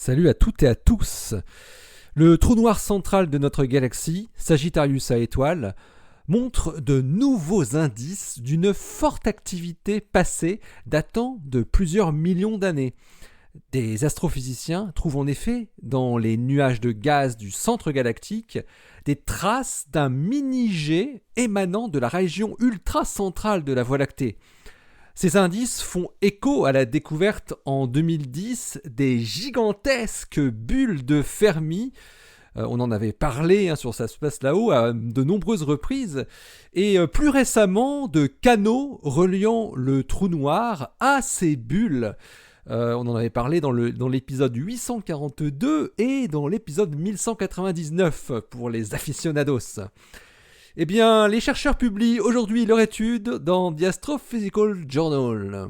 Salut à toutes et à tous. Le trou noir central de notre galaxie, Sagittarius A étoile, montre de nouveaux indices d'une forte activité passée datant de plusieurs millions d'années. Des astrophysiciens trouvent en effet, dans les nuages de gaz du centre galactique, des traces d'un mini-jet émanant de la région ultra-centrale de la Voie lactée. Ces indices font écho à la découverte en 2010 des gigantesques bulles de Fermi. On en avait parlé sur Ça se passe là-haut à de nombreuses reprises. Et plus récemment, de canaux reliant le trou noir à ces bulles. On en avait parlé dans l'épisode 842 et dans l'épisode 1199 pour les aficionados. Eh bien, les chercheurs publient aujourd'hui leur étude dans The Astrophysical Journal.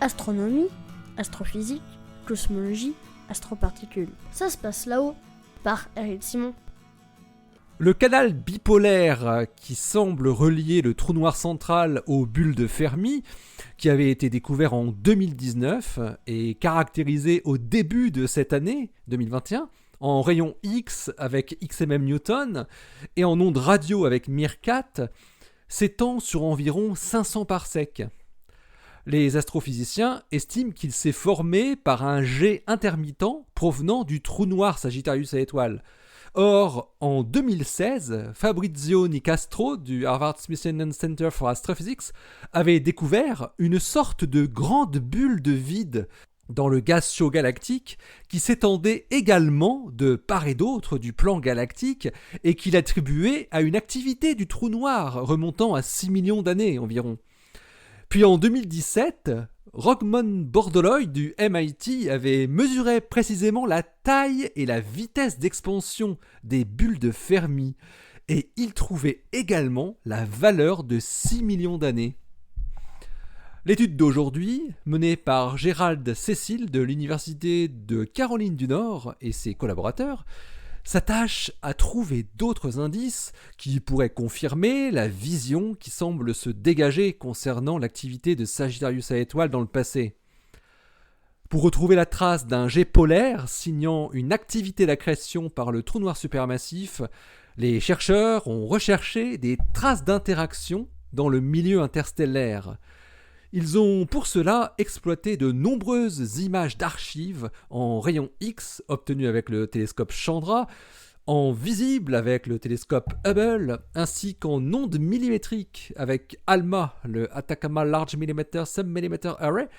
Astronomie, astrophysique, cosmologie, astroparticules. Ça se passe là-haut, par Eric Simon. Le canal bipolaire qui semble relier le trou noir central aux bulles de Fermi, qui avait été découvert en 2019 et caractérisé au début de cette année, 2021, en rayons X avec XMM Newton et en ondes radio avec MIRCAT, s'étend sur environ 500 parsecs. Les astrophysiciens estiment qu'il s'est formé par un jet intermittent provenant du trou noir Sagittarius A étoile. Or, en 2016, Fabrizio Nicastro du Harvard-Smithsonian Center for Astrophysics avait découvert une sorte de grande bulle de vide dans le gaz chaud galactique qui s'étendait également de part et d'autre du plan galactique et qu'il attribuait à une activité du trou noir remontant à 6 millions d'années environ. Puis en 2017, Rogmon Bordoloi du MIT avait mesuré précisément la taille et la vitesse d'expansion des bulles de Fermi et il trouvait également la valeur de 6 millions d'années. L'étude d'aujourd'hui, menée par Gérald Cécile de l'Université de Caroline du Nord et ses collaborateurs, s'attache à trouver d'autres indices qui pourraient confirmer la vision qui semble se dégager concernant l'activité de Sagittarius A étoile dans le passé. Pour retrouver la trace d'un jet polaire signant une activité d'accrétion par le trou noir supermassif, les chercheurs ont recherché des traces d'interaction dans le milieu interstellaire. Ils ont pour cela exploité de nombreuses images d'archives en rayons X obtenues avec le télescope Chandra, en visible avec le télescope Hubble, ainsi qu'en ondes millimétriques avec ALMA, le Atacama Large Millimeter Submillimeter Array,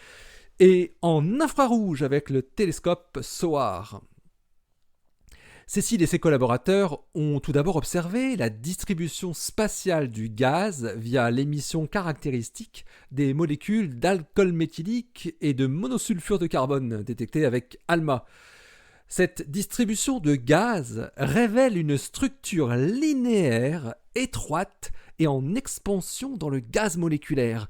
et en infrarouge avec le télescope SOAR. Cécile et ses collaborateurs ont tout d'abord observé la distribution spatiale du gaz via l'émission caractéristique des molécules d'alcool méthylique et de monosulfure de carbone détectées avec ALMA. Cette distribution de gaz révèle une structure linéaire, étroite et en expansion dans le gaz moléculaire,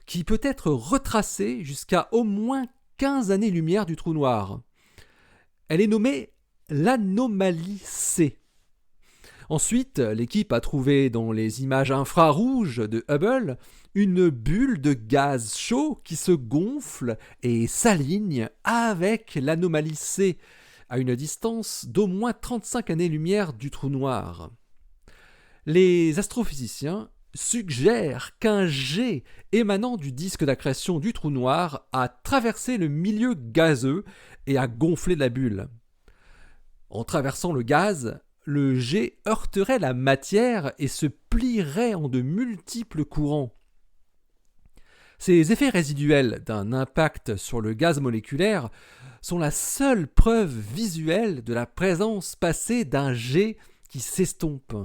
qui peut être retracée jusqu'à au moins 15 années-lumière du trou noir. Elle est nommée l'anomalie C. Ensuite, l'équipe a trouvé dans les images infrarouges de Hubble une bulle de gaz chaud qui se gonfle et s'aligne avec l'anomalie C à une distance d'au moins 35 années-lumière du trou noir. Les astrophysiciens suggèrent qu'un jet émanant du disque d'accrétion du trou noir a traversé le milieu gazeux et a gonflé la bulle. En traversant le gaz, le jet heurterait la matière et se plierait en de multiples courants. Ces effets résiduels d'un impact sur le gaz moléculaire sont la seule preuve visuelle de la présence passée d'un jet qui s'estompe.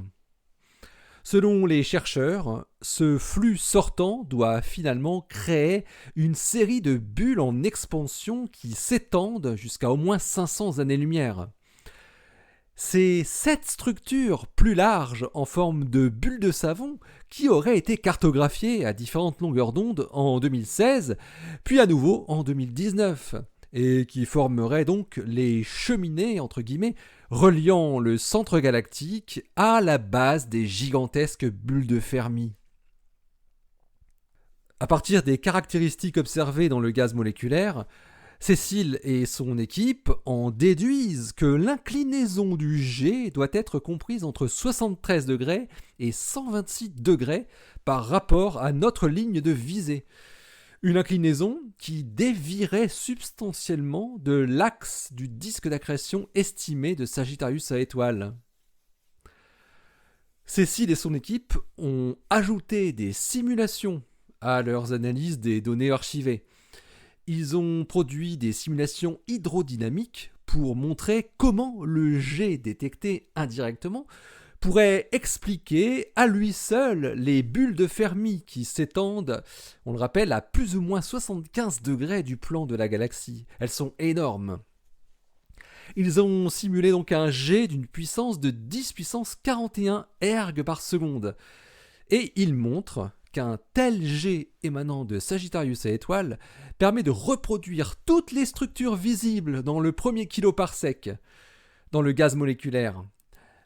Selon les chercheurs, ce flux sortant doit finalement créer une série de bulles en expansion qui s'étendent jusqu'à au moins 500 années-lumière. C'est cette structure plus large en forme de bulle de savon qui aurait été cartographiée à différentes longueurs d'onde en 2016, puis à nouveau en 2019, et qui formerait donc les cheminées, entre guillemets, reliant le centre galactique à la base des gigantesques bulles de Fermi. À partir des caractéristiques observées dans le gaz moléculaire, Cécile et son équipe en déduisent que l'inclinaison du jet doit être comprise entre 73 degrés et 126 degrés par rapport à notre ligne de visée. Une inclinaison qui dévierait substantiellement de l'axe du disque d'accrétion estimé de Sagittarius à étoile. Cécile et son équipe ont ajouté des simulations à leurs analyses des données archivées. Ils ont produit des simulations hydrodynamiques pour montrer comment le jet détecté indirectement pourrait expliquer à lui seul les bulles de Fermi qui s'étendent, on le rappelle, à plus ou moins 75 degrés du plan de la galaxie. Elles sont énormes. Ils ont simulé donc un jet d'une puissance de 10 puissance 41 erg par seconde. Et ils montrent qu'un tel jet émanant de Sagittarius à étoile permet de reproduire toutes les structures visibles dans le premier kiloparsec, dans le gaz moléculaire.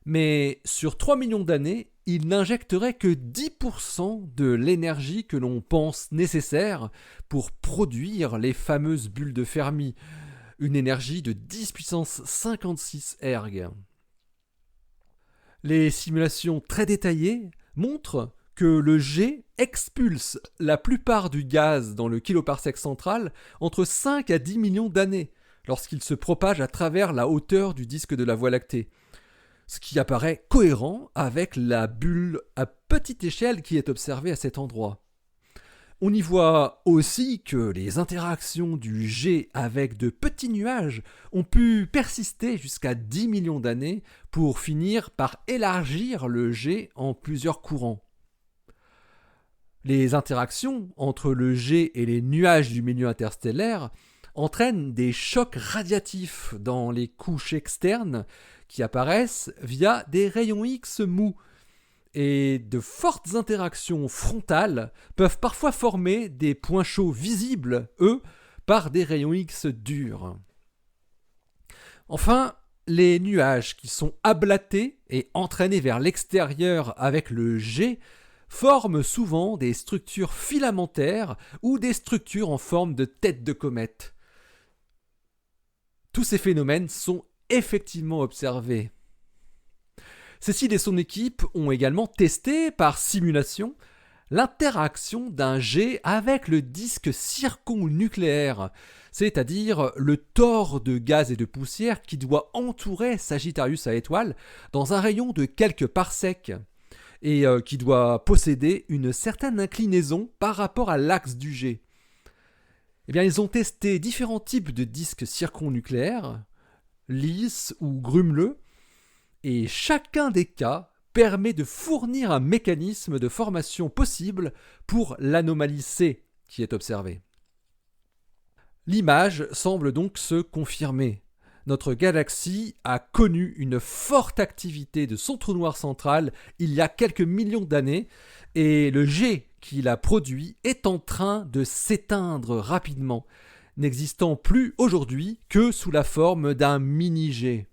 Mais sur 3 millions d'années, il n'injecterait que 10% de l'énergie que l'on pense nécessaire pour produire les fameuses bulles de Fermi, une énergie de 10 puissance 56 erg. Les simulations très détaillées montrent que le jet expulse la plupart du gaz dans le kiloparsec central entre 5 à 10 millions d'années lorsqu'il se propage à travers la hauteur du disque de la Voie lactée. Ce qui apparaît cohérent avec la bulle à petite échelle qui est observée à cet endroit. On y voit aussi que les interactions du jet avec de petits nuages ont pu persister jusqu'à 10 millions d'années pour finir par élargir le jet en plusieurs courants. Les interactions entre le jet et les nuages du milieu interstellaire entraînent des chocs radiatifs dans les couches externes qui apparaissent via des rayons X mous. Et de fortes interactions frontales peuvent parfois former des points chauds visibles, eux, par des rayons X durs. Enfin, les nuages qui sont ablatés et entraînés vers l'extérieur avec le jet forment souvent des structures filamentaires ou des structures en forme de tête de comète. Tous ces phénomènes sont effectivement observés. Cécile et son équipe ont également testé par simulation l'interaction d'un jet avec le disque circonnucléaire, c'est-à-dire le tore de gaz et de poussière qui doit entourer Sagittarius à étoile dans un rayon de quelques parsecs et qui doit posséder une certaine inclinaison par rapport à l'axe du jet. Eh bien, ils ont testé différents types de disques circonnucléaires, lisses ou grumeleux, et chacun des cas permet de fournir un mécanisme de formation possible pour l'anomalie C qui est observée. L'image semble donc se confirmer. Notre galaxie a connu une forte activité de son trou noir central il y a quelques millions d'années et le jet qui l'a produit est en train de s'éteindre rapidement, n'existant plus aujourd'hui que sous la forme d'un mini-jet.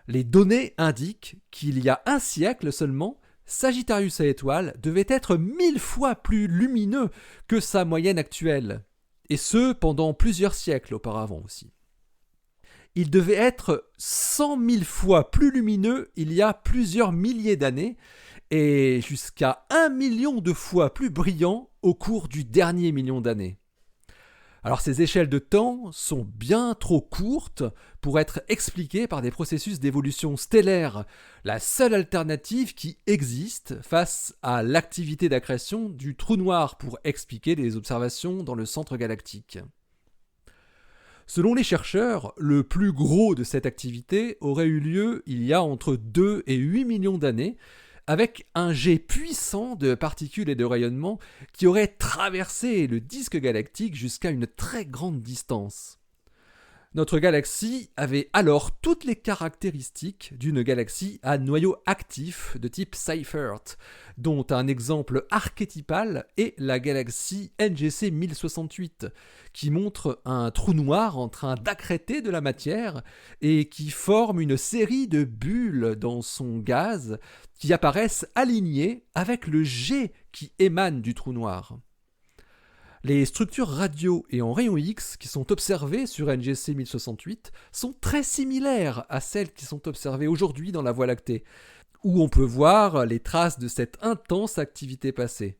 Les données indiquent qu'il y a un siècle seulement, Sagittarius à étoile devait être 1000 fois plus lumineux que sa moyenne actuelle, et ce pendant plusieurs siècles auparavant aussi. Il devait être 100 000 fois plus lumineux il y a plusieurs milliers d'années, et jusqu'à 1 million de fois plus brillant au cours du dernier million d'années. Alors ces échelles de temps sont bien trop courtes pour être expliquées par des processus d'évolution stellaire, la seule alternative qui existe face à l'activité d'accrétion du trou noir pour expliquer les observations dans le centre galactique. Selon les chercheurs, le plus gros de cette activité aurait eu lieu il y a entre 2 et 8 millions d'années, avec un jet puissant de particules et de rayonnement qui aurait traversé le disque galactique jusqu'à une très grande distance. Notre galaxie avait alors toutes les caractéristiques d'une galaxie à noyau actif de type Seyfert, dont un exemple archétypal est la galaxie NGC 1068, qui montre un trou noir en train d'accréter de la matière et qui forme une série de bulles dans son gaz qui apparaissent alignées avec le jet qui émane du trou noir. Les structures radio et en rayons X qui sont observées sur NGC 1068 sont très similaires à celles qui sont observées aujourd'hui dans la Voie lactée, où on peut voir les traces de cette intense activité passée.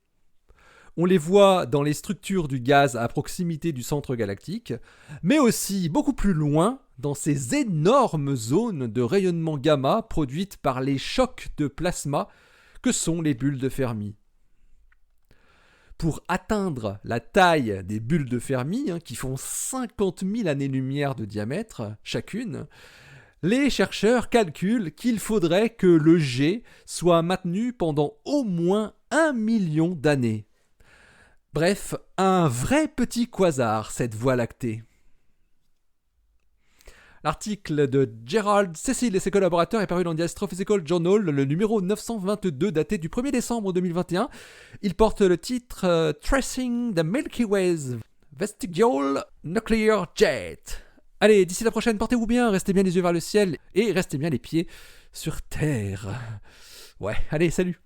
On les voit dans les structures du gaz à proximité du centre galactique, mais aussi beaucoup plus loin dans ces énormes zones de rayonnement gamma produites par les chocs de plasma que sont les bulles de Fermi. Pour atteindre la taille des bulles de Fermi, qui font 50 000 années-lumière de diamètre chacune, les chercheurs calculent qu'il faudrait que le G soit maintenu pendant au moins 1 million d'années. Bref, un vrai petit quasar, cette Voie lactée. L'article de Gerald Cecil et ses collaborateurs est paru dans The Astrophysical Journal, le numéro 922, daté du 1er décembre 2021. Il porte le titre Tracing the Milky Way's Vestigial Nuclear Jet. Allez, d'ici la prochaine, portez-vous bien, restez bien les yeux vers le ciel et restez bien les pieds sur Terre. Ouais, allez, salut!